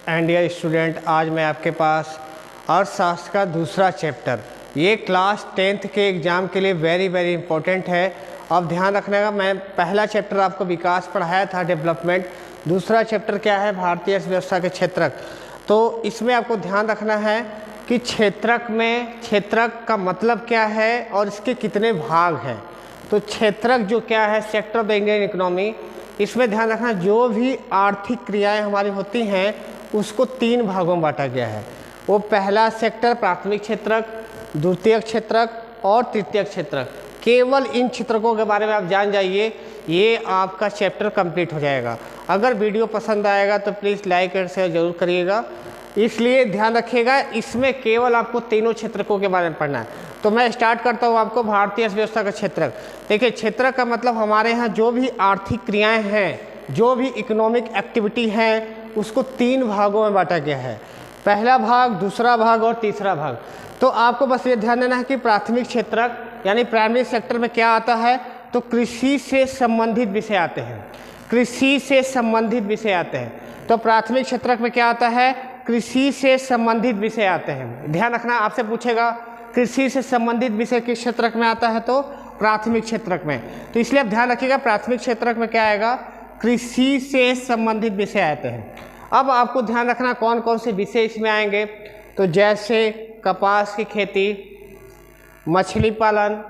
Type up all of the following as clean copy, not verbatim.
And dear student, आज मैं आपके पास अर्थशास्त्र का दूसरा चैप्टर, ये क्लास 10th के एग्ज़ाम के लिए वेरी इंपॉर्टेंट है। अब ध्यान रखने का, मैं पहला चैप्टर आपको विकास पढ़ाया था, डेवलपमेंट। दूसरा चैप्टर क्या है? भारतीय अर्थव्यवस्था के क्षेत्रक। तो इसमें आपको ध्यान रखना है कि क्षेत्रक में क्षेत्रक का मतलब क्या है और इसके कितने भाग हैं। तो क्षेत्रक जो क्या है, sector of the Indian economy, इसमें ध्यान रखना जो भी आर्थिक क्रियाएं हमारी होती हैं उसको 3 भागों में बांटा गया है। वो पहला सेक्टर प्राथमिक क्षेत्रक, द्वितीयक क्षेत्रक और तृतीयक क्षेत्रक। केवल इन क्षेत्रकों के बारे में आप जान जाइए, ये आपका चैप्टर कंप्लीट हो जाएगा। अगर वीडियो पसंद आएगा तो प्लीज़ लाइक और शेयर जरूर करिएगा। इसलिए ध्यान रखिएगा, इसमें केवल आपको तीनों क्षेत्रकों के बारे में पढ़ना है। तो मैं स्टार्ट करता हूँ आपको भारतीय अर्थव्यवस्था का क्षेत्रक। देखिए, क्षेत्रक का मतलब हमारे यहाँ जो भी आर्थिक क्रियाएं हैं, जो भी इकोनॉमिक एक्टिविटी है, उसको 3 भागों में बांटा गया है। पहला भाग, दूसरा भाग और तीसरा भाग। तो आपको बस ये ध्यान देना है कि प्राथमिक क्षेत्रक यानी प्राइमरी सेक्टर में क्या आता है, तो कृषि से संबंधित विषय आते हैं। कृषि से संबंधित विषय आते हैं। तो प्राथमिक क्षेत्रक में क्या आता है? कृषि से संबंधित विषय आते हैं। ध्यान रखना, आपसे पूछेगा कृषि से संबंधित विषय किस क्षेत्रक में आता है, तो प्राथमिक क्षेत्रक में। तो इसलिए आप ध्यान रखिएगा, प्राथमिक क्षेत्रक में क्या आएगा? कृषि से संबंधित विषय आते हैं। अब आपको ध्यान रखना कौन कौन से विषय इसमें आएंगे, तो जैसे कपास की खेती, मछली पालन,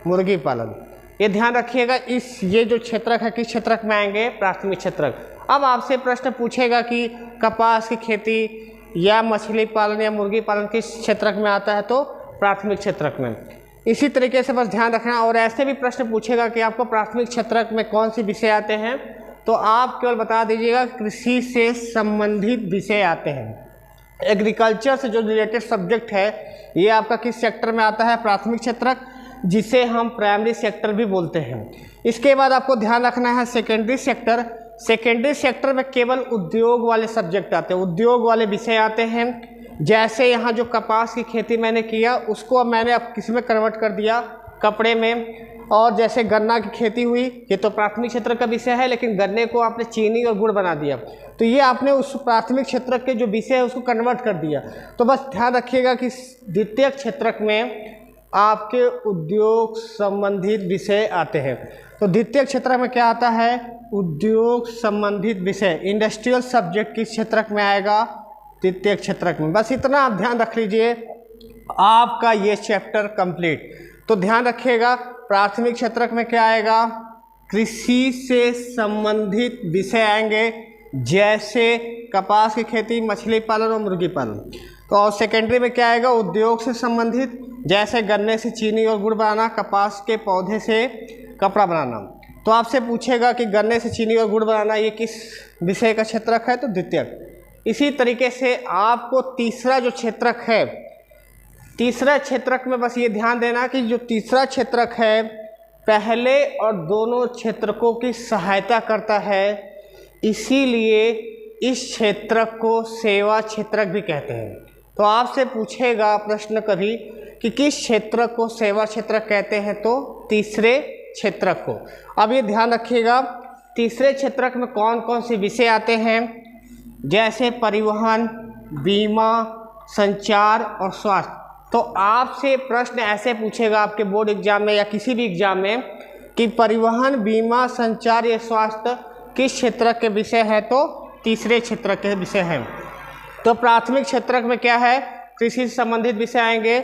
मुर्गी पालन। ये ध्यान रखिएगा, ये जो क्षेत्रक है किस क्षेत्रक में आएंगे? प्राथमिक क्षेत्रक। अब आपसे प्रश्न पूछेगा कि कपास की खेती या मछली पालन या मुर्गी पालन किस क्षेत्रक में आता है, तो प्राथमिक क्षेत्रक में। इसी तरीके से बस ध्यान रखना। और ऐसे भी प्रश्न पूछेगा कि आपको प्राथमिक क्षेत्रक में कौन सी विषय आते हैं, तो आप केवल बता दीजिएगा कृषि से संबंधित विषय आते हैं। एग्रीकल्चर से जो रिलेटेड सब्जेक्ट है, ये आपका किस सेक्टर में आता है? प्राथमिक क्षेत्रक, जिसे हम प्राइमरी सेक्टर भी बोलते हैं। इसके बाद आपको ध्यान रखना है सेकेंडरी सेक्टर। सेकेंडरी सेक्टर में केवल उद्योग वाले सब्जेक्ट आते हैं, उद्योग वाले विषय आते हैं। जैसे यहाँ जो कपास की खेती मैंने किया, उसको अब मैंने किस में कन्वर्ट कर दिया? कपड़े में। और जैसे गन्ना की खेती हुई, ये तो प्राथमिक क्षेत्र का विषय है, लेकिन गन्ने को आपने चीनी और गुड़ बना दिया, तो ये आपने उस प्राथमिक क्षेत्र के जो विषय है उसको कन्वर्ट कर दिया। तो बस ध्यान रखिएगा कि द्वितीयक क्षेत्रक में आपके उद्योग संबंधित विषय आते हैं। तो द्वितीयक क्षेत्र में क्या आता है? उद्योग संबंधित विषय, इंडस्ट्रियल सब्जेक्ट किस क्षेत्रक में आएगा? द्वितीयक क्षेत्रक में। बस इतना आप ध्यान रख लीजिए, आपका ये चैप्टर कंप्लीट। तो ध्यान रखिएगा, प्राथमिक क्षेत्रक में क्या आएगा? कृषि से संबंधित विषय आएंगे, जैसे कपास की खेती, मछली पालन और मुर्गी पालन। तो और सेकेंडरी में क्या आएगा? उद्योग से संबंधित, जैसे गन्ने से चीनी और गुड़ बनाना, कपास के पौधे से कपड़ा बनाना। तो आपसे पूछेगा कि गन्ने से चीनी और गुड़ बनाना ये किस विषय का क्षेत्रक है, तो द्वितीयक। इसी तरीके से आपको तीसरा जो क्षेत्रक है, तीसरा क्षेत्रक में बस ये ध्यान देना कि जो तीसरा क्षेत्रक है पहले और दोनों क्षेत्रकों की सहायता करता है, इसीलिए इस क्षेत्रक को सेवा क्षेत्रक भी कहते हैं। तो आपसे पूछेगा प्रश्न कभी कि किस क्षेत्रक को सेवा क्षेत्रक कहते हैं, तो तीसरे क्षेत्रक को। अब ये ध्यान रखिएगा, तीसरे क्षेत्रक में कौन कौन से विषय आते हैं, जैसे परिवहन, बीमा, संचार और स्वास्थ्य। तो आपसे प्रश्न ऐसे पूछेगा आपके बोर्ड एग्जाम में या किसी भी एग्जाम में कि परिवहन, बीमा, संचार या स्वास्थ्य किस क्षेत्रक के विषय है, तो तीसरे क्षेत्रक के विषय हैं। तो प्राथमिक क्षेत्रक में क्या है? कृषि से संबंधित विषय आएंगे।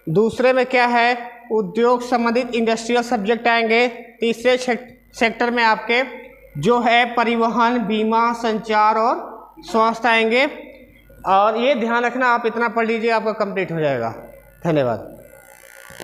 दूसरे में क्या है? उद्योग संबंधित इंडस्ट्रियल सब्जेक्ट आएंगे। तीसरे सेक्टर में आपके जो है परिवहन, बीमा, संचार और स्वास्थ्य आएंगे। और ये ध्यान रखना, आप इतना पढ़ लीजिए, आपका कंप्लीट हो जाएगा। धन्यवाद।